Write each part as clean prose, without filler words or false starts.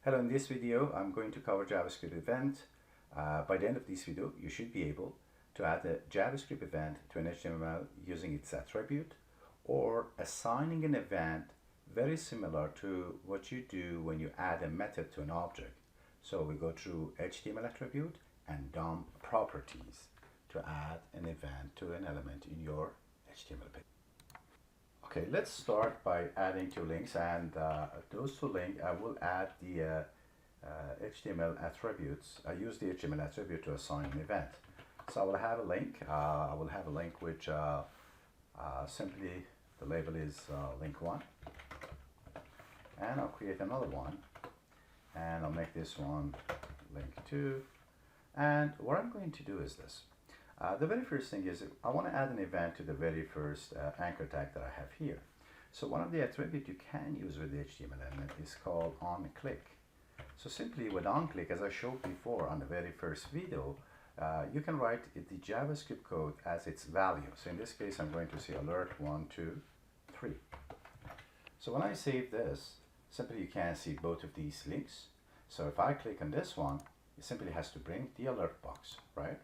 Hello, in this video I'm going to cover JavaScript event. By the end of this video you should be able to add a JavaScript event to an HTML using its attribute or assigning an event very similar to what you do when you add a method to an object. So we go through HTML attribute and DOM properties to add an event to an element in your HTML page. Okay, let's start by adding two links, and those two links I will add the HTML attributes. I use the HTML attribute to assign an event. So I will have a link. Which simply the label is link 1, and I'll create another one, and I'll make this one link 2. And what I'm going to do is this. The very first thing is I want to add an event to the very first anchor tag that I have here. So one of the attributes you can use with the HTML element is called onClick. So simply with onClick, as I showed before on the very first video, you can write the JavaScript code as its value. So in this case, I'm going to say alert 1, 2, 3. So when I save this, simply you can see both of these links. So if I click on this one, it simply has to bring the alert box, right?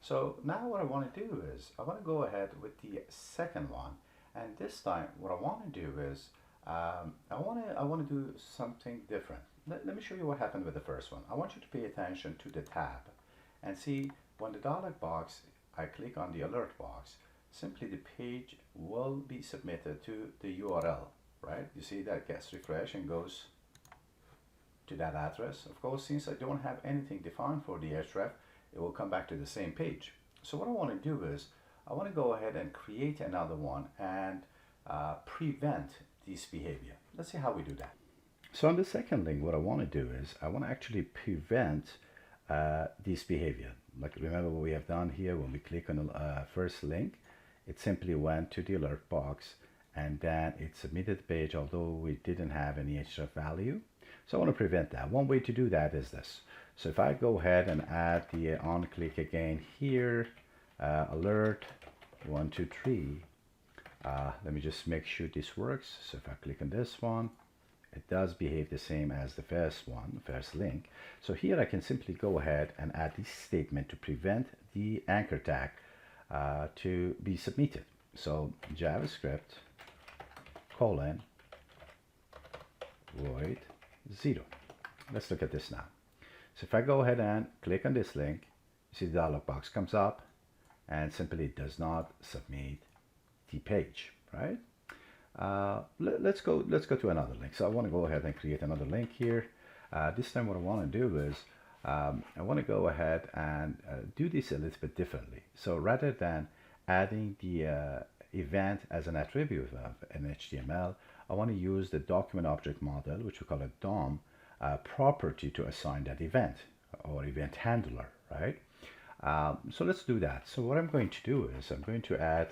So now what I want to do is I want to go ahead with the second one, and this time what I want to do is I want to do something different. Let me show you what happened with the first one. I want you to pay attention to the tab and see when the dialog box, I click on the alert box, simply the page will be submitted to the URL, right? You see that gets refreshed and goes to that address. Of course, since I don't have anything defined for the href, it will come back to the same page. So what I want to do is I want to go ahead and create another one and prevent this behavior. Let's see how we do that. So on the second link, what I want to do is I want to actually prevent this behavior. Like, remember what we have done here when we click on the first link, it simply went to the alert box and then it submitted the page although we didn't have any href value. So I want to prevent that. One way to do that is this. So if I go ahead and add the onClick again here, alert 1, 2, 3. Let me just make sure this works. So if I click on this one, it does behave the same as the first one, first link. So here I can simply go ahead and add this statement to prevent the anchor tag to be submitted. So JavaScript colon void 0. Let's look at this now. So if I go ahead and click on this link, you see the dialog box comes up and simply does not submit the page, right? Let's go to another link. So I want to go ahead and create another link here. This time what I want to do is I want to go ahead and do this a little bit differently. So rather than adding the event as an attribute of an HTML, I want to use the document object model, which we call a DOM, property to assign that event or event handler, right? So let's do that. So what I'm going to do is I'm going to add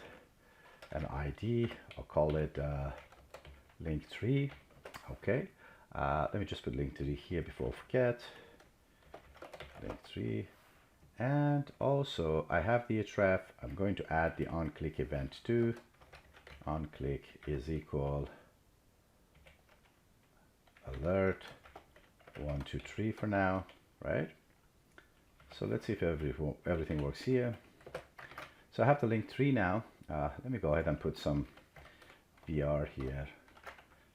an ID. I'll call it link 3. Okay. Let me just put link 3 here before I forget. Link 3. And also I have the href. I'm going to add the onClick event too. onClick is equal alert 1, 2, 3 for now, right? So let's see if everything works here. So I have the link 3 now. Let me go ahead and put some BR here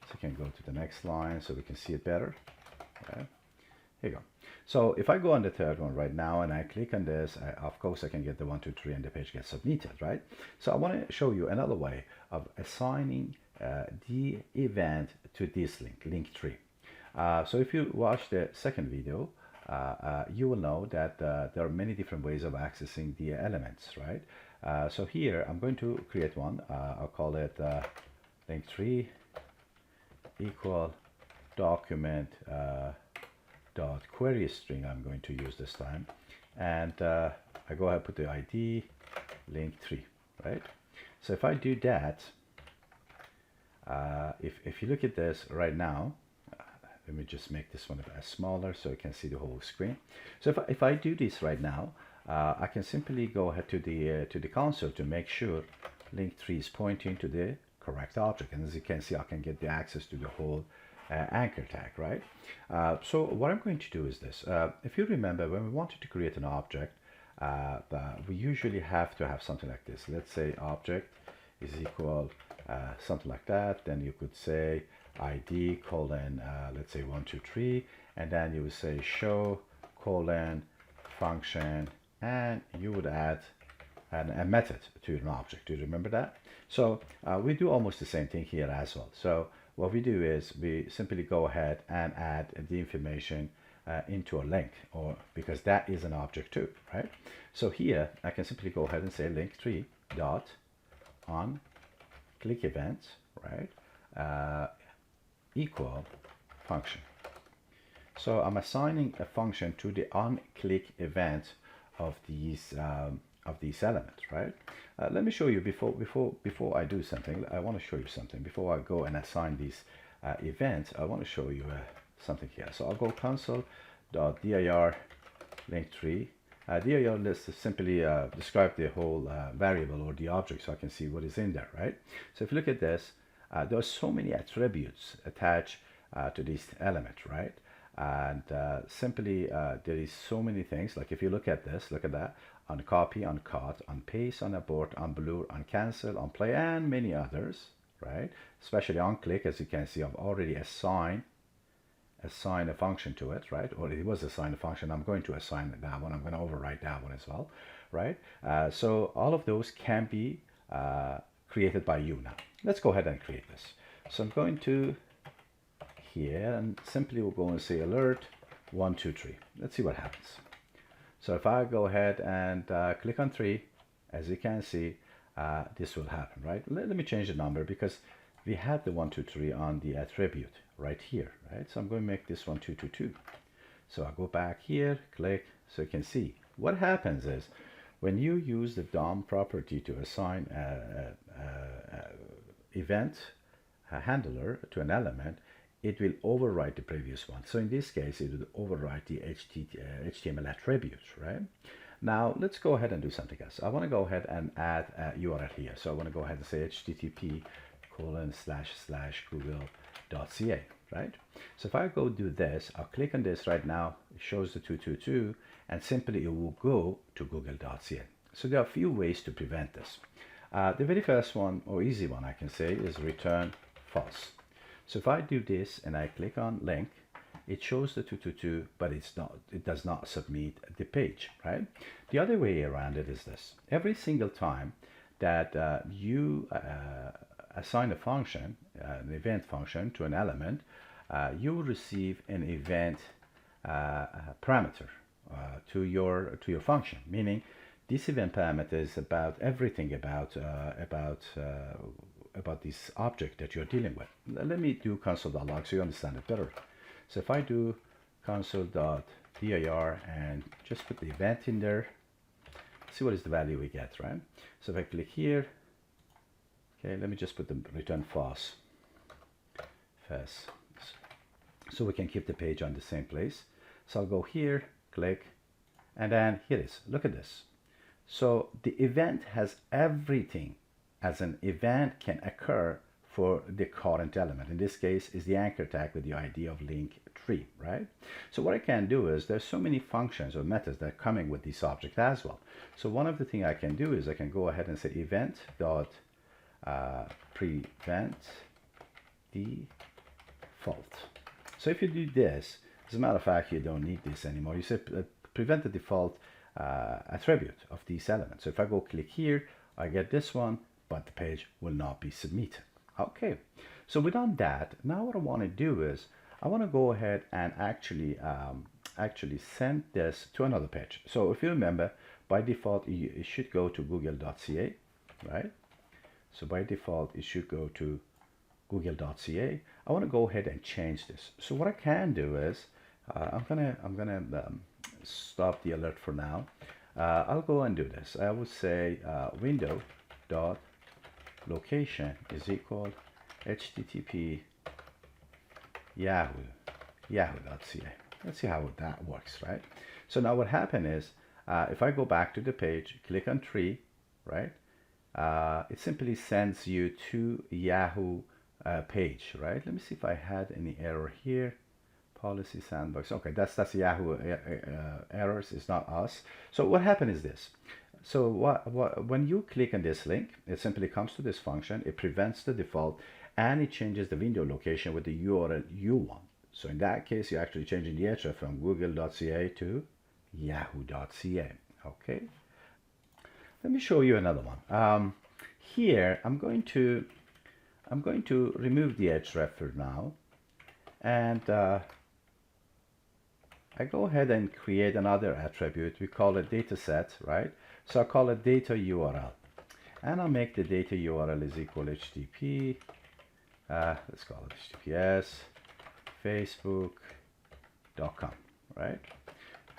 so I can go to the next line so we can see it better. Okay. Here you go. So if I go on the third one right now and I click on this, of course I can get the 1, 2, 3 and the page gets submitted, right? So I want to show you another way of assigning the event to this link 3. So if you watch the second video, you will know that there are many different ways of accessing the elements, right? So here I'm going to create one. I'll call it link 3 equal document dot query string. I'm going to use this time, and I go ahead and put the ID link 3, right? So if I do that, if you look at this right now, let me just make this one a bit smaller so you can see the whole screen. So if I do this right now, I can simply go ahead to the console to make sure link 3 is pointing to the correct object. And as you can see, I can get the access to the whole anchor tag, right? So what I'm going to do is this. If you remember, when we wanted to create an object, we usually have to have something like this. Let's say object is equal something like that. Then you could say id colon, let's say 123, and then you would say show colon function, and you would add a method to an object. Do you remember that? So we do almost the same thing here as well. So what we do is we simply go ahead and add the information into a link, or because that is an object too, right? So here I can simply go ahead and say link3 dot on click event, right, equal function. So I'm assigning a function to the on click event of these elements, right? Let me show you before I do something. I want to show you something before I go and assign these events. I want to show you something here. So I'll go console.dir link3. dir list is simply describe the whole variable or the object, so I can see what is in there, right? So if you look at this, there are so many attributes attached to this element, right? And simply there is so many things. Like if you look at this, look at that, on copy, on cut, on paste, on abort, on blur, on cancel, on play, and many others, right? Especially on click, as you can see, I've already assigned a function to it, right? Or it was assigned a function. I'm going to assign that one. I'm going to overwrite that one as well, right? So all of those can be created by you now. Let's go ahead and create this. So I'm going to here and simply we'll go and say alert 1 2 3. Let's see what happens. So if I go ahead and click on 3, as you can see, this will happen, right? Let me change the number because we had the 1 2 3 on the attribute right here, right? So I'm going to make this 1 2 2 2. So I go back here, click, so you can see what happens is when you use the DOM property to assign event handler to an element, it will overwrite the previous one. So in this case, it will overwrite the HTML attributes, right? Now let's go ahead and do something else. I want to go ahead and add a URL here. So I want to go ahead and say http://google.ca, right? So if I go do this, I'll click on this right now, it shows the 222, and simply it will go to google.ca. So there are a few ways to prevent this. The very first one, or easy one I can say, is return false. So if I do this and I click on link, it shows the 222, but it does not submit the page, right? The other way around it is this. Every single time that you assign a function, an event function to an element, you will receive an event parameter to your function, meaning this event parameter is about everything about this object that you're dealing with. Let me do console.log so you understand it better. So if I do console.dir and just put the event in there, see what is the value we get, right? So if I click here, okay, let me just put the return false, so we can keep the page on the same place. So I'll go here, click, and then here it is. Look at this. So the event has everything as an event can occur for the current element. In this case is the anchor tag with the ID of link 3, right? So what I can do is there's so many functions or methods that are coming with this object as well. So one of the things I can do is I can go ahead and say event dot prevent default. So if you do this, as a matter of fact, you don't need this anymore. You say prevent the default attribute of these elements. So if I go click here, I get this one, but the page will not be submitted. Okay, so we've done that. Now what I want to do is I want to go ahead and actually send this to another page. So if you remember, by default it should go to google.ca, right? So by default it should go to google.ca. I want to go ahead and change this. So what I can do is I'm gonna stop the alert for now. I'll go and do this. I would say window dot location is equal http yahoo.ca. Let's see how that works, right? So now what happened is if I go back to the page, click on 3, right, it simply sends you to Yahoo page, right? Let me see if I had any error here. Policy sandbox. Okay, that's Yahoo errors. It's not us. So what happened is this. So when you click on this link, it simply comes to this function. It prevents the default, and it changes the window location with the URL you want. So in that case, you're actually changing the href from google.ca to yahoo.ca. Okay. Let me show you another one. Here, I'm going to remove the href for now, and I go ahead and create another attribute. We call it dataset, right? So I call it data URL, and I'll make the data URL is equal HTTP. Let's call it HTTPS facebook.com, right?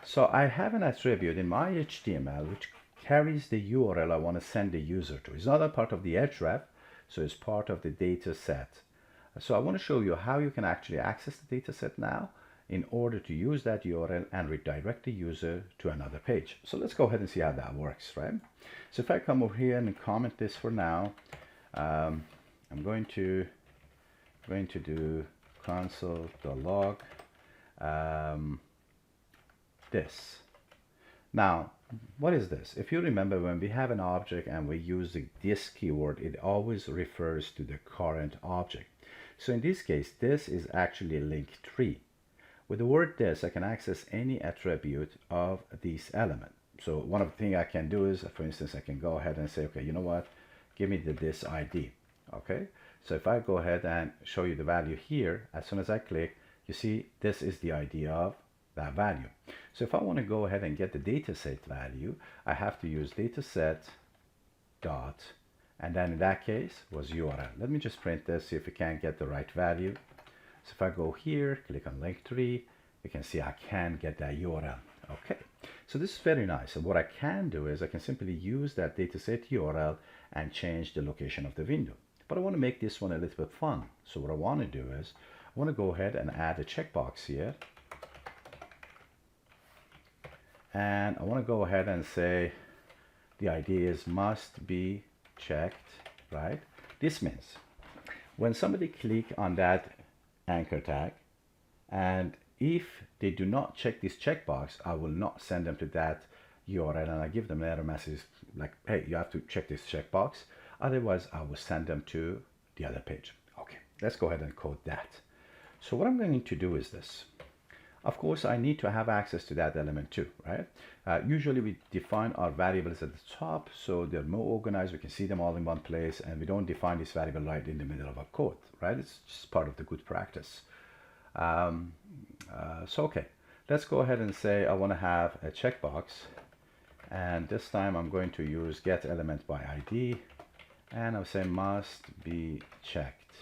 So I have an attribute in my HTML which carries the URL I want to send the user to. It's not a part of the href, so it's part of the data set. So I want to show you how you can actually access the data set now in order to use that URL and redirect the user to another page. So let's go ahead and see how that works, right? So if I come over here and comment this for now, I'm going to do console.log this. Now, what is this? If you remember, when we have an object and we use this keyword, it always refers to the current object. So in this case, this is actually a link tree. With the word this, I can access any attribute of this element. So one of the things I can do is, for instance, I can go ahead and say, okay, you know what? Give me this ID. Okay. So if I go ahead and show you the value here, as soon as I click, you see this is the ID of that value. So if I want to go ahead and get the dataset value, I have to use dataset dot, and then in that case was URL. Let me just print this, see if we can get the right value. So if I go here, click on link tree, you can see I can get that URL. Okay, so this is very nice. And what I can do is I can simply use that dataset URL and change the location of the window. But I want to make this one a little bit fun. So what I want to do is I want to go ahead and add a checkbox here. And I want to go ahead and say the ID is must be checked, right? This means when somebody click on that anchor tag, and if they do not check this checkbox, I will not send them to that URL, and I give them an error message like, hey, you have to check this checkbox. Otherwise, I will send them to the other page. Okay, let's go ahead and code that. So what I'm going to do is this. Of course, I need to have access to that element too, right? Usually we define our variables at the top, so they're more organized. We can see them all in one place, and we don't define this variable right in the middle of our code, right? It's just part of the good practice. Okay, let's go ahead and say I want to have a checkbox, and this time I'm going to use get element by ID, and I'll say must be checked,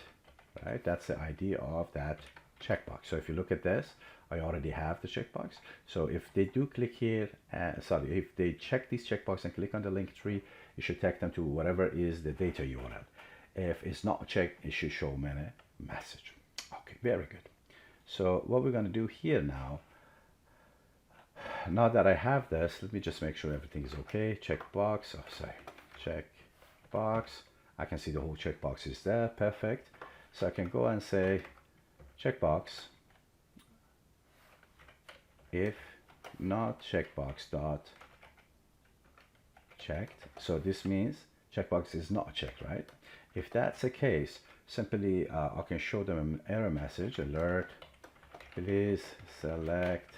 right? That's the ID of that checkbox. So if you look at this, I already have the checkbox. So if they do click here, if they check this checkbox and click on the link tree, it should take them to whatever is the data URL. If it's not checked, it should show me a message. Okay, very good. So what we're going to do here now that I have this, let me just make sure everything is okay. Checkbox, checkbox. I can see the whole checkbox is there, perfect. So I can go and say checkbox if not checkbox dot checked. So this means checkbox is not checked, right? If that's the case, simply I can show them an error message, alert, please select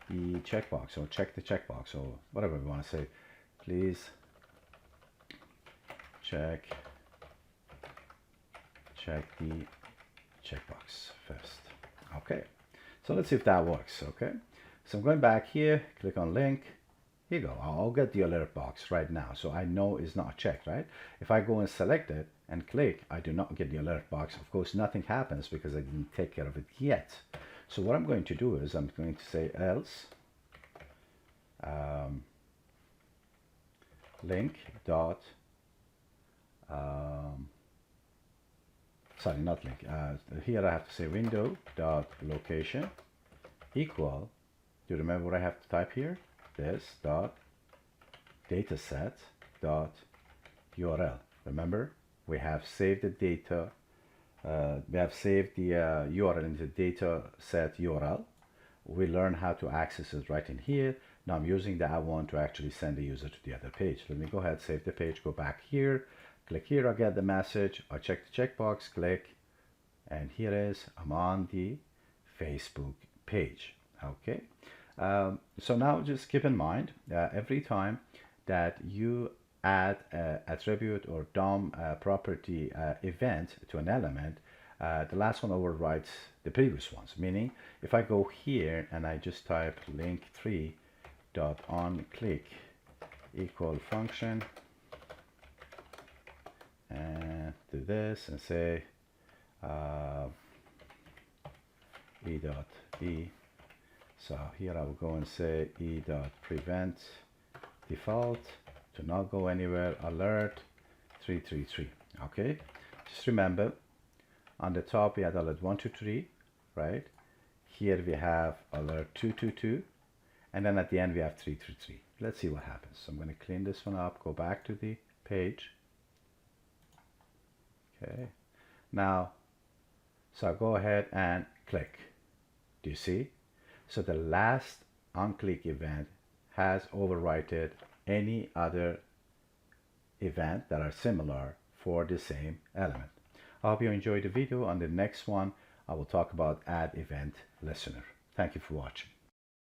the checkbox, or check the checkbox, or whatever we want to say. Please check the checkbox first. Okay, so let's see if that works. Okay, so I'm going back here, click on link. Here you go. I'll get the alert box right now, so I know it's not checked, right? If I go and select it and click, I do not get the alert box. Of course, nothing happens because I didn't take care of it yet. So what I'm going to do is I'm going to say else link dot sorry, not link. Here I have to say window dot location equal. Do you remember what I have to type here? This dot dataset dot URL. Remember, we have saved the data We have saved the URL into data set URL. We learn how to access it right in here. Now I'm using the add-one to actually send the user to the other page. Let me go ahead, save the page, go back here, click here, I get the message, I check the checkbox, click, and here is, I'm on the Facebook page. Okay, so now just keep in mind, every time that you add an attribute or DOM property event to an element, the last one overrides the previous ones. Meaning, if I go here and I just type link3 dot on click equal function and do this and say e dot b. So here I will go and say e dot prevent default to not go anywhere alert 333. Okay, just remember on the top we had alert 123, right? Here we have alert 222, and then at the end we have 333. Let's see what happens. So I'm going to clean this one up, go back to the page. Okay, now so I'll go ahead and click. Do you see? So the last on-click event has overwritten any other event that are similar for the same element. I hope you enjoyed the video. On the next one, I will talk about add event listener. Thank you for watching.